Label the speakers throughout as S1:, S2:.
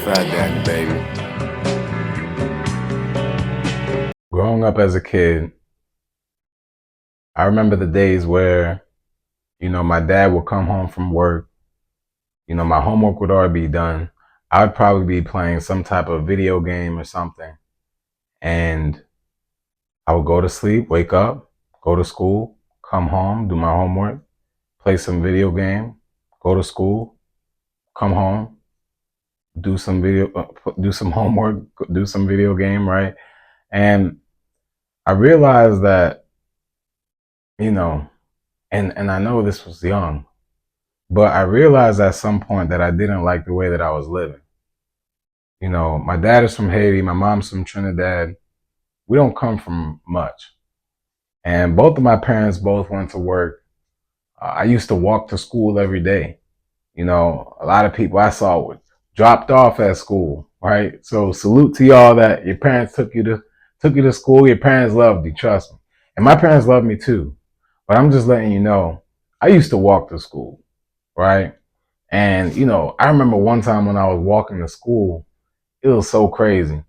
S1: Fat Daddy, baby. Growing up as a kid, I remember the days where, my dad would come home from work. My homework would already be done. I would probably be playing some type of video game or something. And I would go to sleep, wake up, go to school, come home, do my homework, play some video game, go to school, come home, do some homework, do some video game, right? And I realized that, you know, and I know this was young, but I realized at some point that I didn't like the way that I was living. My dad is from Haiti, my mom's from Trinidad. We don't come from much. And both of my parents both went to work. I used to walk to school every day. A lot of people I saw were dropped off at school, right? So salute to y'all that your parents took you to school. Your parents loved you, trust me. And my parents loved me too. But I'm just letting you know, I used to walk to school, right? And I remember one time when I was walking to school, it was so crazy.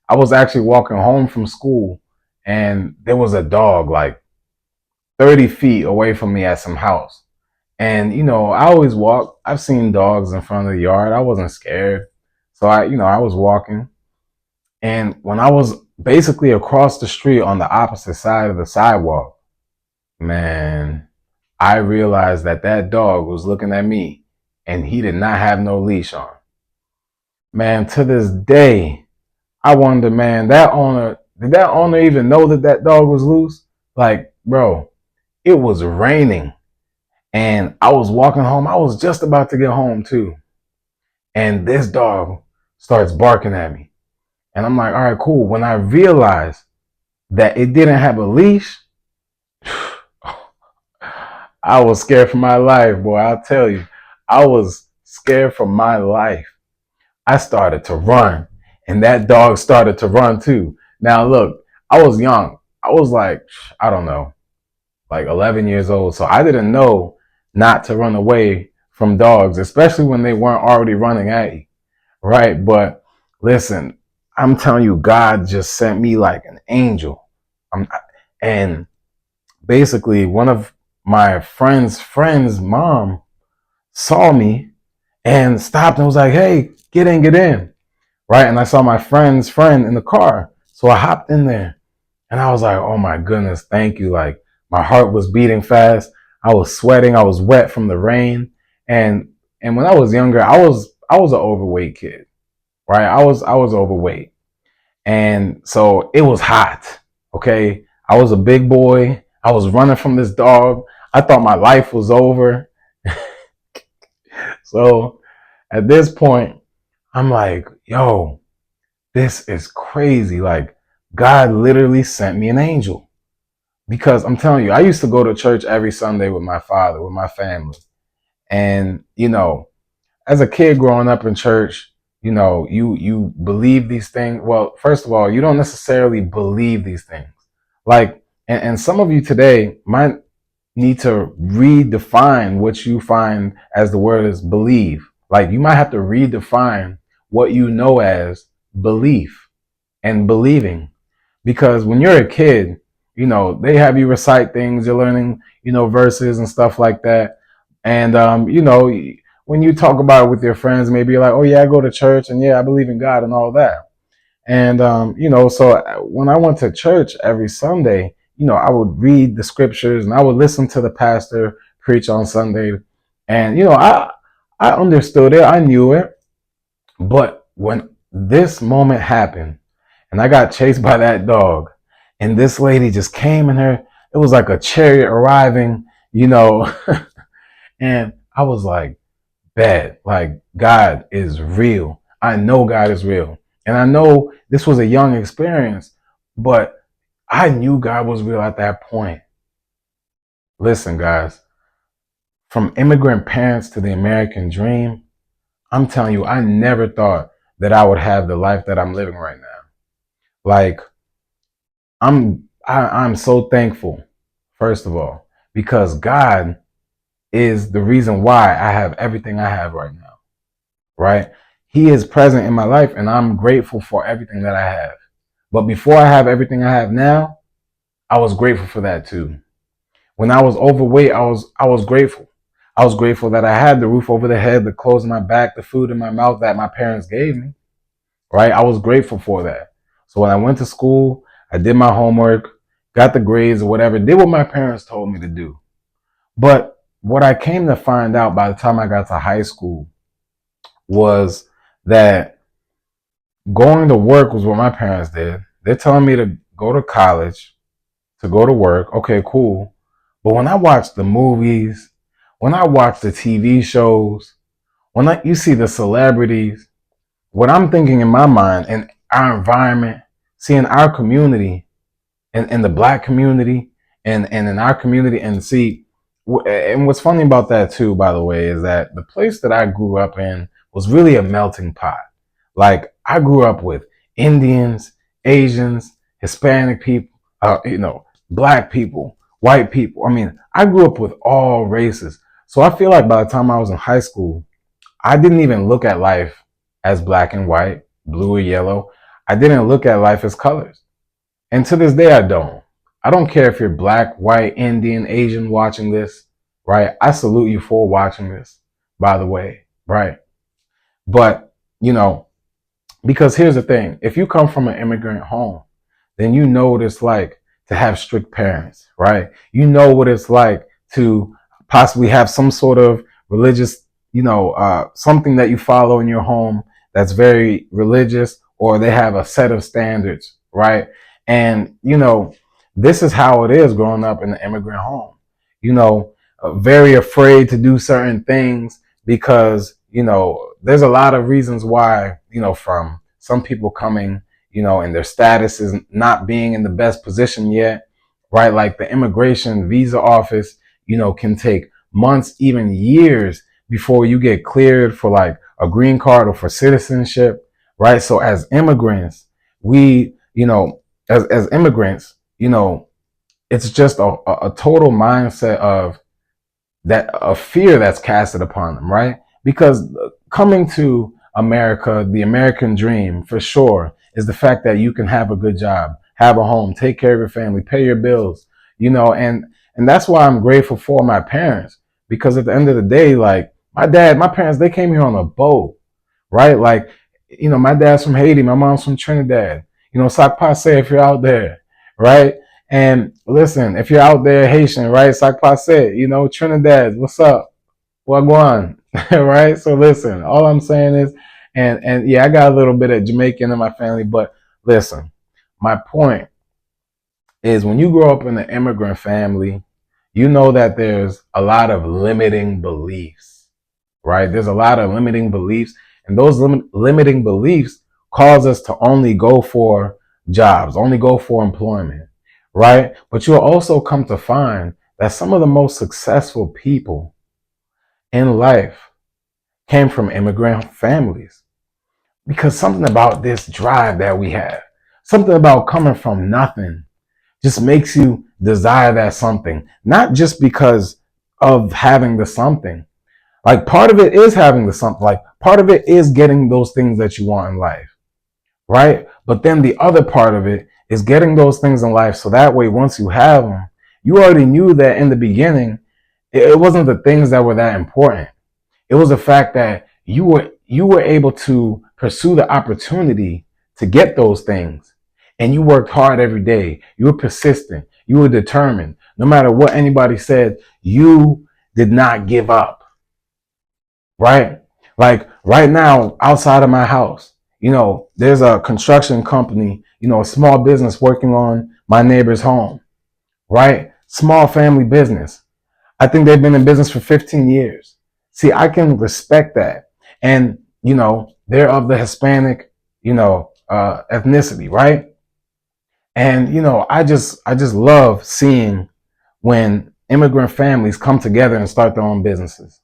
S1: I was actually walking home from school and there was a dog like 30 feet away from me at some house. And, I always walk. I've seen dogs in front of the yard. I wasn't scared. So I was walking. And when I was basically across the street on the opposite side of the sidewalk, man, I realized that that dog was looking at me and he did not have no leash on. Man, to this day, I wonder, man, did that owner even know that that dog was loose? Like, bro, it was raining and I was walking home. I was just about to get home too. And this dog starts barking at me. And I'm like, all right, cool. When I realized that it didn't have a leash, I was scared for my life, boy. I'll tell you, I was scared for my life. I started to run, and that dog started to run too. Now, look, I was young. I was like, I don't know, like 11 years old. So I didn't know not to run away from dogs, especially when they weren't already running at you, right? But listen, I'm telling you, God just sent me like an angel. I'm, and basically, one of my friend's mom saw me and stopped and was like, "Hey, get in." Right? And I saw my friend's friend in the car. So I hopped in there and I was like, oh my goodness, thank you. Like my heart was beating fast. I was sweating. I was wet from the rain. And when I was younger, I was an overweight kid, right? I was overweight. And so it was hot. Okay. I was a big boy. I was running from this dog. I thought my life was over. So at this point, I'm like, yo, this is crazy. Like, God literally sent me an angel. Because I'm telling you, I used to go to church every Sunday with my father, with my family. And, as a kid growing up in church, you believe these things. Well, first of all, you don't necessarily believe these things. Like, and some of you today might need to redefine what you find as the word is believe. Like, you might have to redefine what you know as belief and believing. Because when you're a kid, they have you recite things, you're learning, verses and stuff like that. And, when you talk about it with your friends, maybe you're like, oh, yeah, I go to church and yeah, I believe in God and all that. And, so when I went to church every Sunday, I would read the scriptures and I would listen to the pastor preach on Sunday. And, I understood it. I knew it. But when this moment happened and I got chased by that dog and this lady just came in her, it was like a chariot arriving, and I was like, bad. Like, God is real. I know God is real. And I know this was a young experience, but I knew God was real at that point. Listen, guys, from immigrant parents to the American dream, I'm telling you, I never thought that I would have the life that I'm living right now. Like, I'm so thankful, first of all, because God is the reason why I have everything I have right now, right? He is present in my life and I'm grateful for everything that I have. But before I have everything I have now, I was grateful for that too. When I was overweight, I was grateful. I was grateful that I had the roof over the head, the clothes on my back, the food in my mouth that my parents gave me, right? I was grateful for that. So when I went to school, I did my homework, got the grades or whatever, did what my parents told me to do. But what I came to find out by the time I got to high school was that going to work was what my parents did. They're telling me to go to college, to go to work. Okay, cool. But when I watch the movies, when I watch the TV shows, you see the celebrities, what I'm thinking in my mind and our environment, seeing our community and the black community and in our community and see, and what's funny about that too, by the way, is that the place that I grew up in was really a melting pot. Like I grew up with Indians, Asians, Hispanic people, black people, white people. I mean, I grew up with all races. So I feel like by the time I was in high school, I didn't even look at life as black and white, blue or yellow. I didn't look at life as colors. And to this day, I don't. I don't care if you're black, white, Indian, Asian watching this, right? I salute you for watching this, by the way, right? But, you know, because here's the thing. If you come from an immigrant home, then you know what it's like to have strict parents, right? You know what it's like to possibly have some sort of religious, something that you follow in your home that's very religious, or they have a set of standards, right? And, this is how it is growing up in an immigrant home, very afraid to do certain things because, there's a lot of reasons why, from some people coming, and their status is not being in the best position yet, right? Like the immigration visa office, can take months, even years before you get cleared for like a green card or for citizenship, right? So as immigrants, we, as immigrants, it's just a total mindset of fear that's casted upon them, right? Because coming to America, the American dream for sure is the fact that you can have a good job, have a home, take care of your family, pay your bills, and that's why I'm grateful for my parents, because at the end of the day, like my parents, they came here on a boat, right? Like, my dad's from Haiti, my mom's from Trinidad, sac passe if you're out there, right? And listen, if you're out there Haitian, right? Sac passe, Trinidad, what's up? Wagwan, right? So listen, all I'm saying is, and yeah, I got a little bit of Jamaican in my family, but listen, my point is when you grow up in an immigrant family, you know that there's a lot of limiting beliefs, right? There's a lot of limiting beliefs, and those limiting beliefs cause us to only go for jobs, only go for employment, right? But you'll also come to find that some of the most successful people in life came from immigrant families, because something about this drive that we have, something about coming from nothing, just makes you desire that something, not just because of having the something. Like part of it is having the something, like part of it is getting those things that you want in life, right? But then the other part of it is getting those things in life so that way once you have them, you already knew that in the beginning, it wasn't the things that were that important. It was the fact that you were able to pursue the opportunity to get those things. And you worked hard every day. You were persistent. You were determined. No matter what anybody said, you did not give up. Right? Like right now, outside of my house, there's a construction company, a small business working on my neighbor's home. Right? Small family business. I think they've been in business for 15 years. See, I can respect that. And, they're of the Hispanic, ethnicity, right? And, I just love seeing when immigrant families come together and start their own businesses.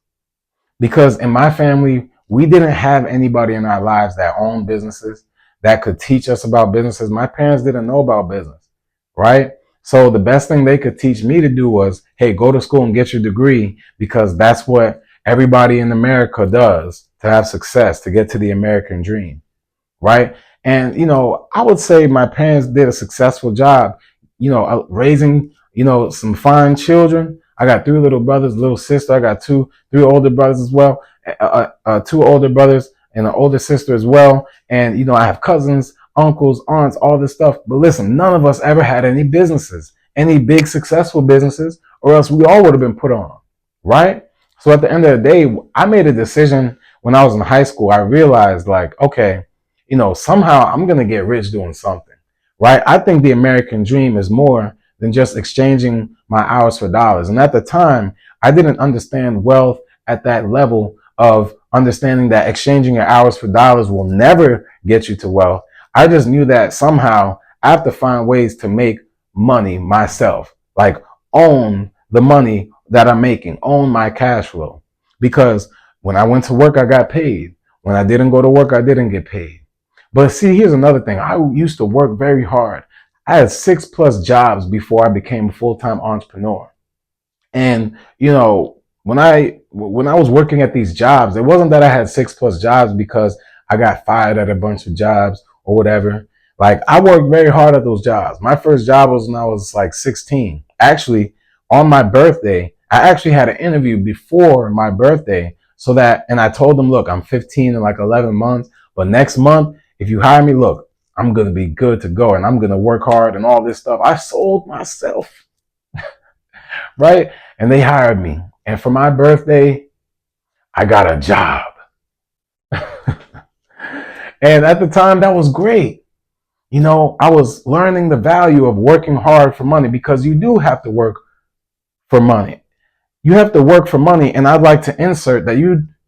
S1: Because in my family, we didn't have anybody in our lives that owned businesses that could teach us about businesses. My parents didn't know about business, right? So the best thing they could teach me to do was, hey, go to school and get your degree, because that's what everybody in America does to have success, to get to the American dream, right? And, I would say my parents did a successful job, raising, some fine children. I got three little brothers, a little sister. I got three older brothers as well, two older brothers and an older sister as well. And, I have cousins, uncles, aunts, all this stuff. But listen, none of us ever had any businesses, any big successful businesses, or else we all would have been put on, right? So at the end of the day, I made a decision when I was in high school. I realized, like, okay, somehow I'm going to get rich doing something, right? I think the American dream is more than just exchanging my hours for dollars. And at the time, I didn't understand wealth at that level of understanding that exchanging your hours for dollars will never get you to wealth. I just knew that somehow I have to find ways to make money myself, like own the money that I'm making, own my cash flow. Because when I went to work, I got paid. When I didn't go to work, I didn't get paid. But see, here's another thing. I used to work very hard. I had 6+ jobs before I became a full-time entrepreneur. And when I was working at these jobs, it wasn't that I had 6+ jobs because I got fired at a bunch of jobs or whatever. Like, I worked very hard at those jobs. My first job was when I was like 16. Actually, on my birthday, I actually had an interview before my birthday, and I told them, look, I'm 15 in like 11 months, but next month, if you hire me, look, I'm going to be good to go and I'm going to work hard and all this stuff. I sold myself, right? And they hired me. And for my birthday, I got a job. And at the time, that was great. I was learning the value of working hard for money, because you do have to work for money. You have to work for money. And I'd like to insert that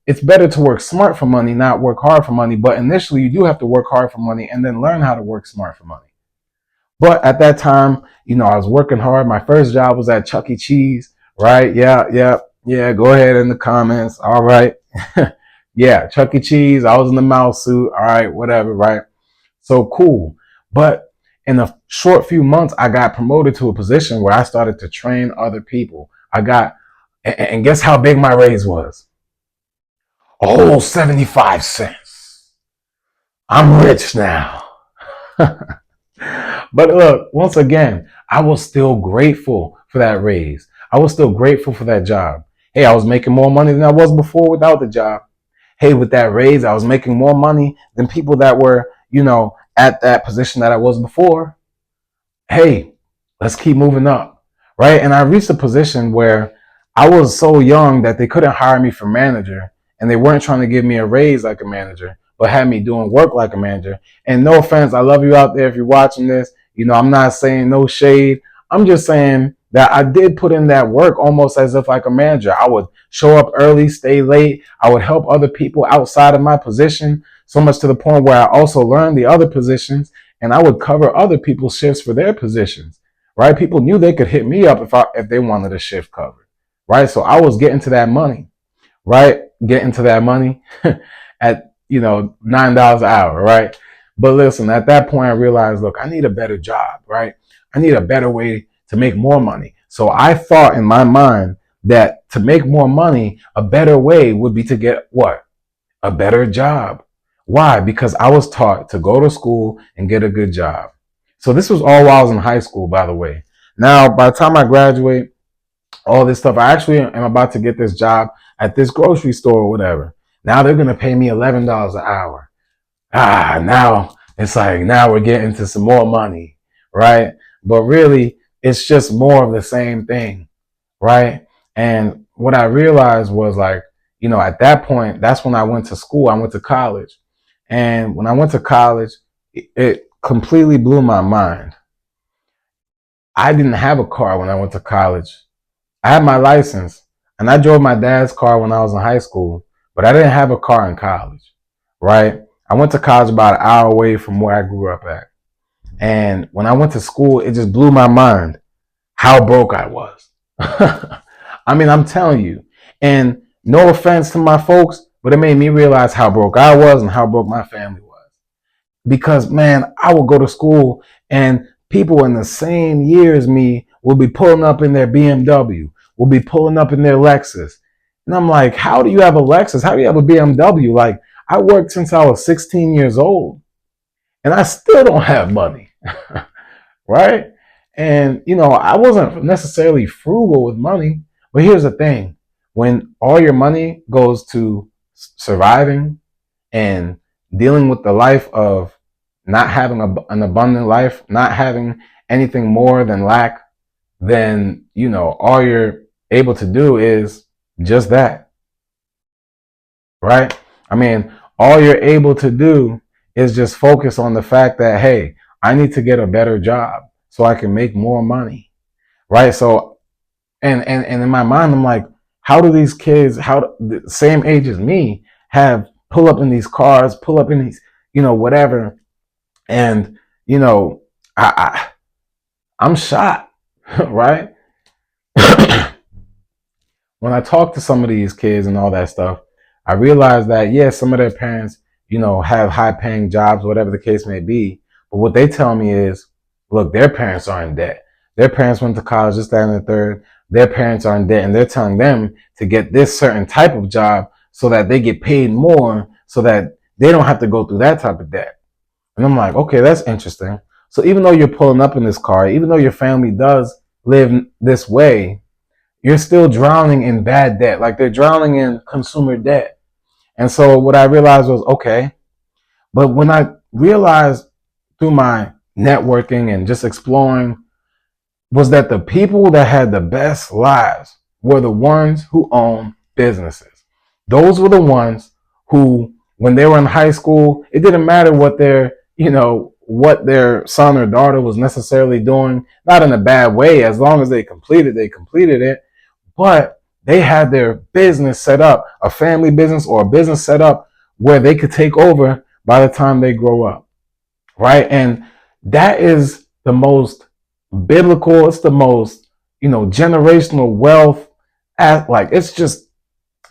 S1: it's better to work smart for money, not work hard for money. But initially, you do have to work hard for money and then learn how to work smart for money. But at that time, I was working hard. My first job was at Chuck E. Cheese, right? Yeah. Go ahead in the comments. All right. Yeah, Chuck E. Cheese. I was in the mouse suit. All right, whatever, right? So cool. But in a short few months, I got promoted to a position where I started to train other people. And guess how big my raise was? A whole 75 cents. I'm rich now. But look, once again, I was still grateful for that raise. I was still grateful for that job. Hey, I was making more money than I was before without the job. Hey, with that raise, I was making more money than people that were, at that position that I was before. Hey, let's keep moving up, right? And I reached a position where I was so young that they couldn't hire me for manager, and they weren't trying to give me a raise like a manager, but had me doing work like a manager. And no offense, I love you out there if you're watching this. I'm not saying no shade. I'm just saying that I did put in that work almost as if like a manager. I would show up early, stay late. I would help other people outside of my position, so much to the point where I also learned the other positions, and I would cover other people's shifts for their positions, right? People knew they could hit me up if they wanted a shift covered, right? So I was getting to that money, right? Getting to that money at, $9 an hour, right? But listen, at that point, I realized, look, I need a better job, right? I need a better way to make more money. So I thought in my mind that to make more money, a better way would be to get what? A better job. Why? Because I was taught to go to school and get a good job. So this was all while I was in high school, by the way. Now, by the time I graduate, all this stuff, I actually am about to get this job at this grocery store or whatever. Now they're going to pay me $11 an hour. Now it's like, now we're getting to some more money, right? But really, it's just more of the same thing, right? And what I realized was, like, at that point, that's when I went to school. I went to college. And when I went to college, it completely blew my mind. I didn't have a car when I went to college. I had my license and I drove my dad's car when I was in high school, but I didn't have a car in college, right? I went to college about an hour away from where I grew up at. And when I went to school, it just blew my mind how broke I was. I mean, I'm telling you. And no offense to my folks, but it made me realize how broke I was and how broke my family was. Because, man, I would go to school and people in the same year as me will be pulling up in their BMW, will be pulling up in their Lexus. And I'm like, how do you have a Lexus? How do you have a BMW? Like, I worked since I was 16 years old and I still don't have money, right? And, I wasn't necessarily frugal with money, but here's the thing. When all your money goes to surviving and dealing with the life of not having an abundant life, not having anything more than lack, then, all you're able to do is just that, right? I mean, all you're able to do is just focus on the fact that, hey, I need to get a better job so I can make more money, right? So, and in my mind, I'm like, how do these kids, the same age as me, have pull up in these cars, pull up in these, whatever, and I I'm shocked, right? When I talk to some of these kids and all that stuff, I realize that, yeah, some of their parents, have high paying jobs, whatever the case may be. But what they tell me is, look, their parents are in debt. Their parents went to college, this, that, and the third. Their parents are in debt, and they're telling them to get this certain type of job so that they get paid more so that they don't have to go through that type of debt. And I'm like, okay, that's interesting. So even though you're pulling up in this car, even though your family does live this way, you're still drowning in bad debt. Like they're drowning in consumer debt. And so what I realized was, okay, but when I realized through my networking and just exploring was that the people that had the best lives were the ones who owned businesses. Those were the ones who, when they were in high school, it didn't matter what their son or daughter was necessarily doing, not in a bad way, as long as they completed it. But they had their business set up, a family business or a business set up where they could take over by the time they grow up, right? And that is the most biblical, it's the most, generational wealth. It's just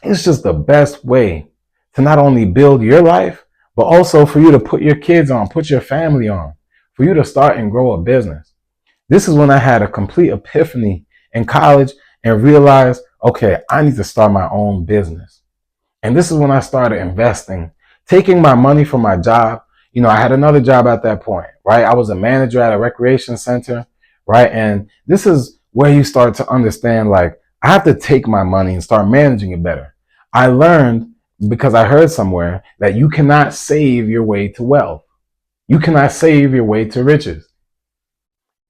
S1: the best way to not only build your life, but also for you to put your kids on, put your family on, for you to start and grow a business. This is when I had a complete epiphany in college and realized, okay, I need to start my own business. And this is when I started investing, taking my money from my job. I had another job at that point, right? I was a manager at a recreation center, right? And this is where you start to understand, like, I have to take my money and start managing it better. I learned because I heard somewhere that you cannot save your way to wealth. You cannot save your way to riches.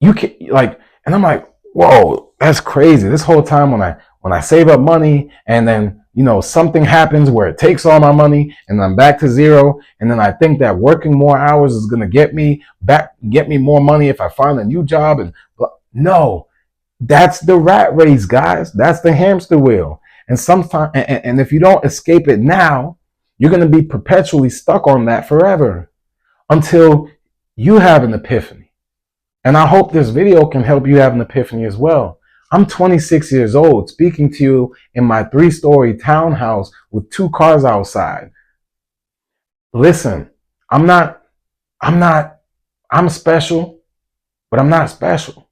S1: You can and I'm like, whoa, that's crazy. This whole time when I save up money and then, something happens where it takes all my money and I'm back to zero. And then I think that working more hours is going to get me more money if I find a new job. And no, that's the rat race, guys. That's the hamster wheel. And sometimes, and if you don't escape it now, you're going to be perpetually stuck on that forever until you have an epiphany. And I hope this video can help you have an epiphany as well. I'm 26 years old, speaking to you in my 3-story townhouse with 2 cars outside. Listen, I'm special, but I'm not special.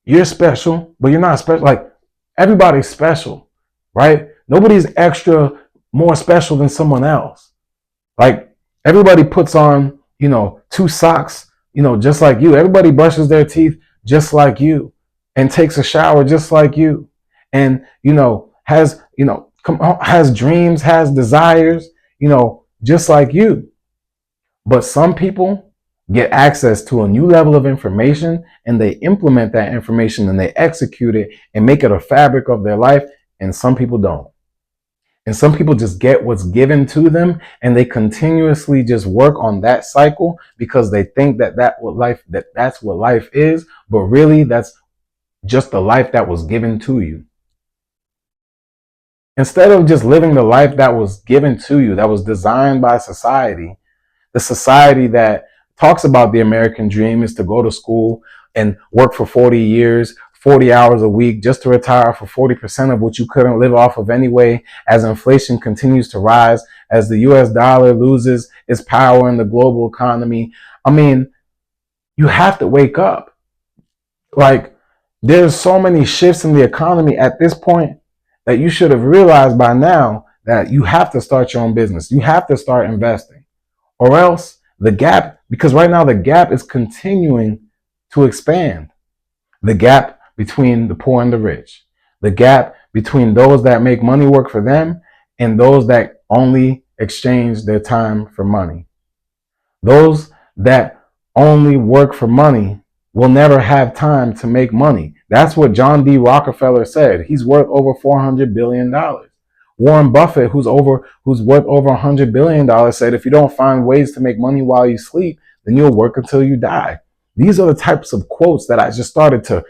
S1: You're special, but you're not special. Like, everybody's special, right? Nobody's extra more special than someone else. Like, everybody puts on, 2 socks, just like you. Everybody brushes their teeth just like you and takes a shower just like you. And, has dreams, has desires, just like you. But some people get access to a new level of information and they implement that information and they execute it and make it a fabric of their life. And some people don't. And some people just get what's given to them and they continuously just work on that cycle because they think that's what life is. But really, that's just the life that was given to you. Instead of just living the life that was given to you, that was designed by society, the society that talks about the American dream is to go to school and work for 40 years, 40 hours a week just to retire for 40% of what you couldn't live off of anyway, as inflation continues to rise, as the US dollar loses its power in the global economy. I mean, you have to wake up. Like, there's so many shifts in the economy at this point that you should have realized by now that you have to start your own business. You have to start investing, or else the gap, because right now the gap is continuing to expand. The gap between the poor and the rich, the gap between those that make money work for them and those that only exchange their time for money. Those that only work for money will never have time to make money. That's what John D. Rockefeller said. He's worth over $400 billion. Warren Buffett, who's worth over $100 billion, said if you don't find ways to make money while you sleep, then you'll work until you die. These are the types of quotes that I just started to,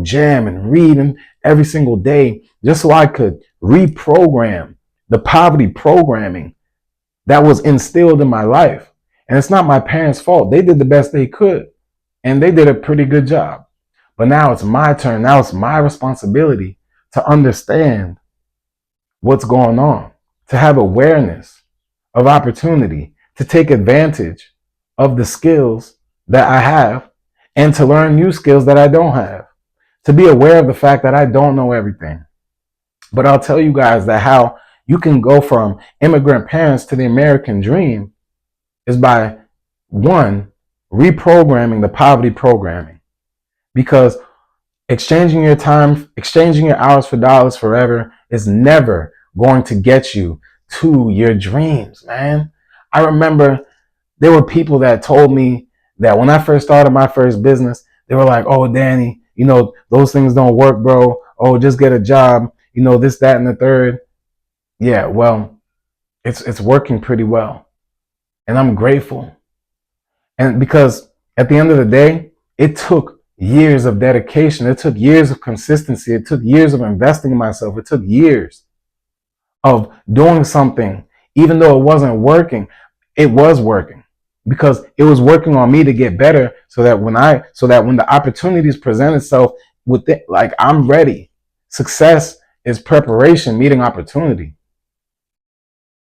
S1: jam and read every single day, just so I could reprogram the poverty programming that was instilled in my life. And it's not my parents' fault. They did the best they could, and they did a pretty good job. But now it's my turn. Now it's my responsibility to understand what's going on, to have awareness of opportunity, to take advantage of the skills that I have, and to learn new skills that I don't have, to be aware of the fact that I don't know everything. But I'll tell you guys that how you can go from immigrant parents to the American dream is by, one, reprogramming the poverty programming. Because exchanging your time, exchanging your hours for dollars forever is never going to get you to your dreams, man. I remember there were people that told me that when I first started my first business, they were like, "Oh, Danny, those things don't work, bro. Oh, just get a job. This, that, and the third." Yeah, well, it's working pretty well, and I'm grateful. And because at the end of the day, it took years of dedication. It took years of consistency. It took years of investing in myself. It took years of doing something, even though it wasn't working. It was working because it was working on me to get better, so that when the opportunities present itself with it, like, I'm ready. Success is preparation meeting opportunity,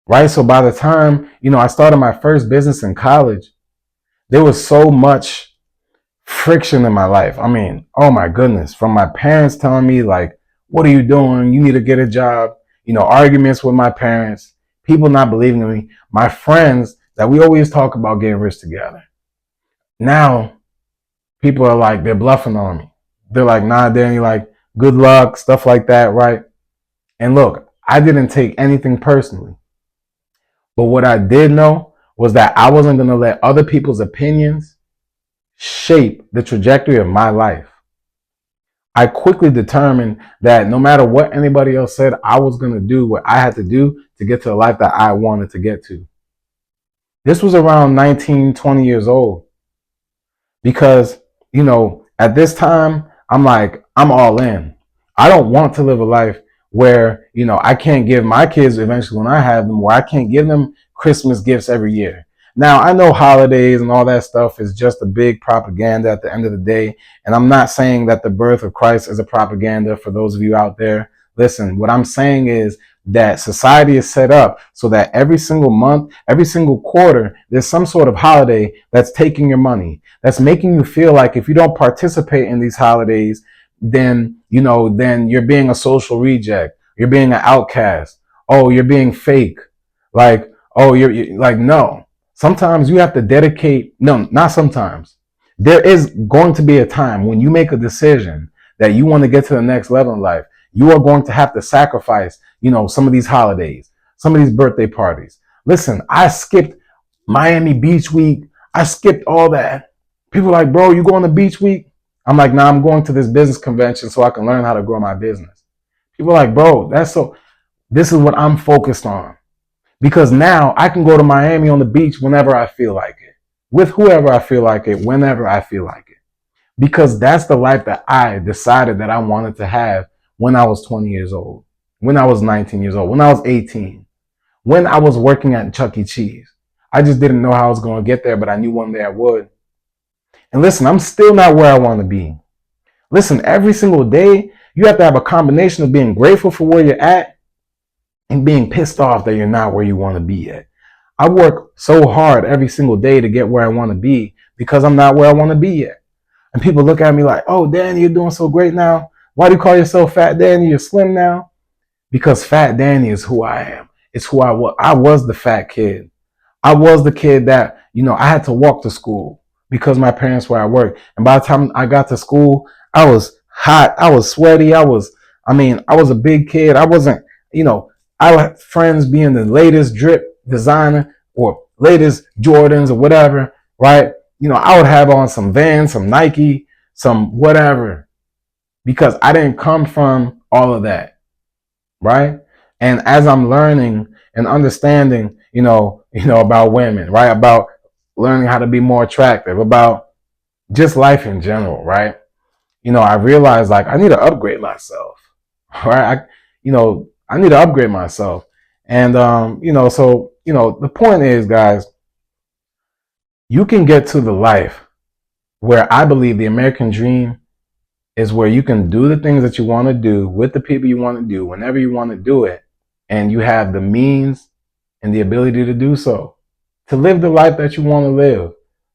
S1: right? So by the time I started my first business in college, there was so much friction in my life. I mean, oh my goodness, from my parents telling me, like, "What are you doing? You need to get a job." Arguments with my parents, people not believing in me, my friends that we always talk about getting rich together. Now, people are like, they're bluffing on me. They're like, "Nah, Danny, like, good luck," stuff like that, right? And look, I didn't take anything personally. But what I did know was that I wasn't going to let other people's opinions shape the trajectory of my life. I quickly determined that no matter what anybody else said, I was going to do what I had to do to get to the life that I wanted to get to. This was around 19, 20 years old. Because, at this time, I'm like, I'm all in. I don't want to live a life where, I can't give my kids eventually when I have them, where I can't give them Christmas gifts every year. Now, I know holidays and all that stuff is just a big propaganda at the end of the day. And I'm not saying that the birth of Christ is a propaganda for those of you out there. Listen, what I'm saying is that society is set up so that every single month, every single quarter, there's some sort of holiday that's taking your money, that's making you feel like if you don't participate in these holidays, then you're being a social reject, you're being an outcast, oh, you're being fake, like, oh, you're like, no. Sometimes you have to dedicate, no, not sometimes. There is going to be a time when you make a decision that you want to get to the next level in life. You are going to have to sacrifice, some of these holidays, some of these birthday parties. Listen, I skipped Miami Beach Week. I skipped all that. People are like, "Bro, you going to beach week?" I'm like, "Nah, I'm going to this business convention so I can learn how to grow my business." People are like, "Bro, this is what I'm focused on." Because now I can go to Miami on the beach whenever I feel like it, with whoever I feel like it, whenever I feel like it. Because that's the life that I decided that I wanted to have when I was 20 years old, when I was 19 years old, when I was 18, when I was working at Chuck E. Cheese. I just didn't know how I was going to get there, but I knew one day I would. And listen, I'm still not where I want to be. Listen, every single day, you have to have a combination of being grateful for where you're at and being pissed off that you're not where you want to be at. I work so hard every single day to get where I want to be because I'm not where I want to be yet. And people look at me like, oh, Danny, you're doing so great now. Why do you call yourself Fat Danny? You're slim now. Because Fat Danny is who I am. It's who I was. I was the fat kid. I was the kid that, I had to walk to school because my parents were at work. And by the time I got to school, I was hot. I was sweaty. I was a big kid. I wasn't, I had friends being the latest drip designer or latest Jordans or whatever, right? I would have on some Vans, some Nike, some whatever, because I didn't come from all of that, right? And as I'm learning and understanding, about women, right? About learning how to be more attractive, about just life in general, right? I realized like I need to upgrade myself, right? I need to upgrade myself. And, the point is, guys, you can get to the life where I believe the American dream is where you can do the things that you want to do with the people you want to do whenever you want to do it. And you have the means and the ability to do so, to live the life that you want to live,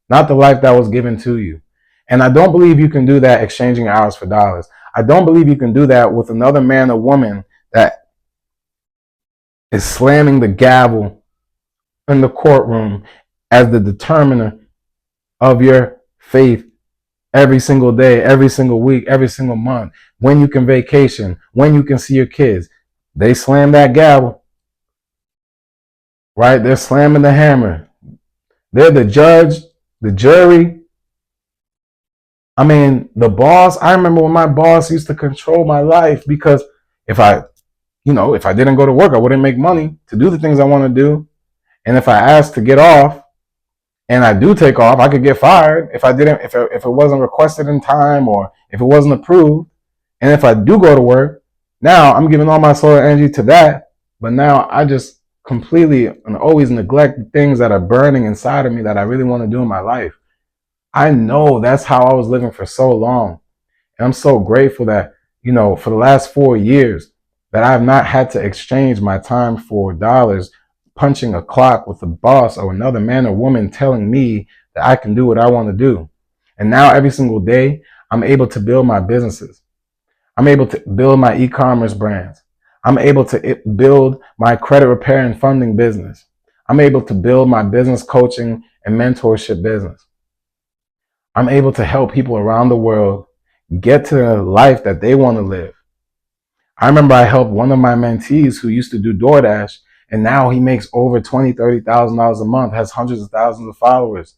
S1: not the life that was given to you. And I don't believe you can do that exchanging hours for dollars. I don't believe you can do that with another man or woman that is slamming the gavel in the courtroom as the determiner of your faith every single day, every single week, every single month, when you can vacation, when you can see your kids. They slam that gavel, right? They're slamming the hammer. They're the judge, the jury. The boss. I remember when my boss used to control my life because if I didn't go to work, I wouldn't make money to do the things I want to do. And if I asked to get off and I do take off, I could get fired if it wasn't requested in time or if it wasn't approved. And if I do go to work, now I'm giving all my solar energy to that. But now I just completely and always neglect the things that are burning inside of me that I really want to do in my life. I know that's how I was living for so long. And I'm so grateful that, for the last 4 years that I've not had to exchange my time for dollars, punching a clock with a boss or another man or woman telling me that I can do what I want to do. And now every single day, I'm able to build my businesses. I'm able to build my e-commerce brands. I'm able to build my credit repair and funding business. I'm able to build my business coaching and mentorship business. I'm able to help people around the world get to the life that they want to live. I remember I helped one of my mentees who used to do DoorDash, and now he makes over $20,000, $30,000 a month, has hundreds of thousands of followers.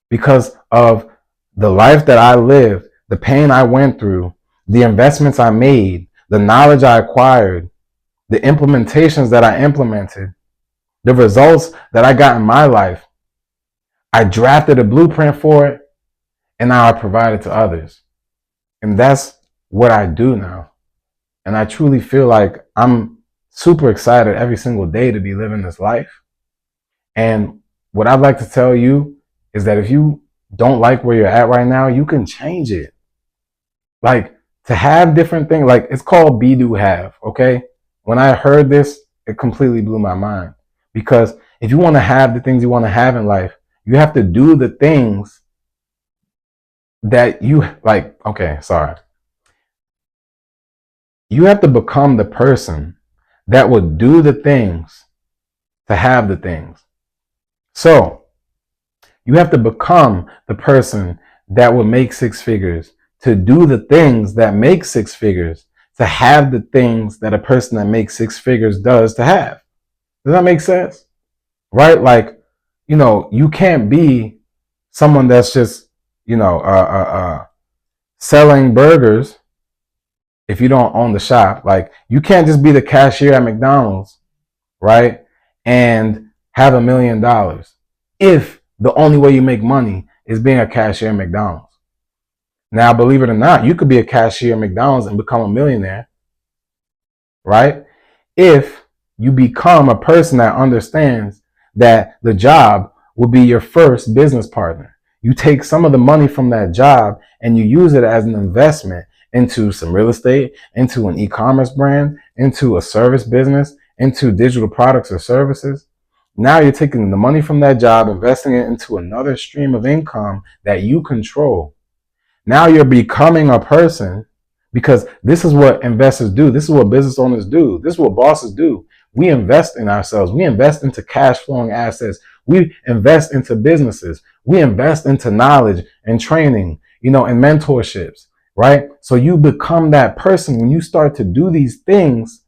S1: Because of the life that I lived, the pain I went through, the investments I made, the knowledge I acquired, the implementations that I implemented, the results that I got in my life. I drafted a blueprint for it, and now I provide it to others. And that's what I do now. And I truly feel like I'm super excited every single day to be living this life. And what I'd like to tell you is that if you don't like where you're at right now, you can change it. Like, to have different things, like, it's called be, do, have, okay? When I heard this, it completely blew my mind. Because if you want to have the things you want to have in life, you have to do the things that you like. Okay, sorry. You have to become the person that would do the things to have the things. So you have to become the person that will make six figures, to do the things that make six figures, to have the things that a person that makes six figures does to have. Does that make sense? Right? Like, you can't be someone that's just, selling burgers if you don't own the shop. Like, you can't just be the cashier at McDonald's, right? And have $1 million if the only way you make money is being a cashier at McDonald's. Now, believe it or not, you could be a cashier at McDonald's and become a millionaire, right? If you become a person that understands that the job will be your first business partner. You take some of the money from that job and you use it as an investment into some real estate, into an e-commerce brand, into a service business, into digital products or services. Now you're taking the money from that job, investing it into another stream of income that you control. Now you're becoming a person, because this is what investors do. This is what business owners do. This is what bosses do. We invest in ourselves. We invest into cash flowing assets. We invest into businesses. We invest into knowledge and training, and mentorships, right? So you become that person. When you start to do these things,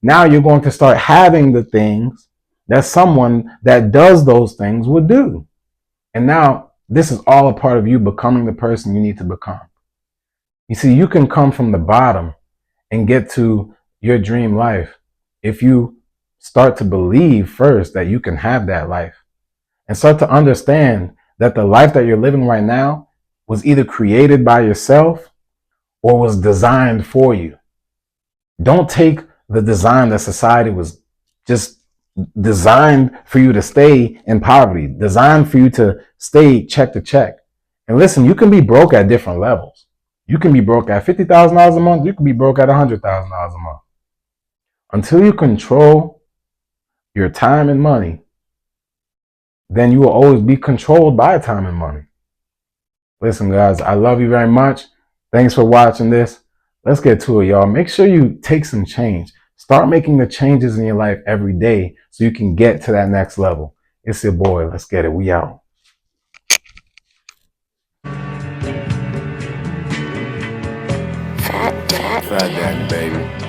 S1: now you're going to start having the things that someone that does those things would do. And now this is all a part of you becoming the person you need to become. You see, you can come from the bottom and get to your dream life if you start to believe first that you can have that life, and start to understand that the life that you're living right now was either created by yourself or was designed for you. Don't take the design that society was just designed for you to stay in poverty, designed for you to stay check to check. And listen, you can be broke at different levels. You can be broke at $50,000 a month. You can be broke at $100,000 a month. Until you control your time and money, then you will always be controlled by time and money. Listen, guys, I love you very much. Thanks for watching this. Let's get to it, y'all. Make sure you take some change. Start making the changes in your life every day so you can get to that next level. It's your boy. Let's get it. We out.
S2: Fat Daddy, baby.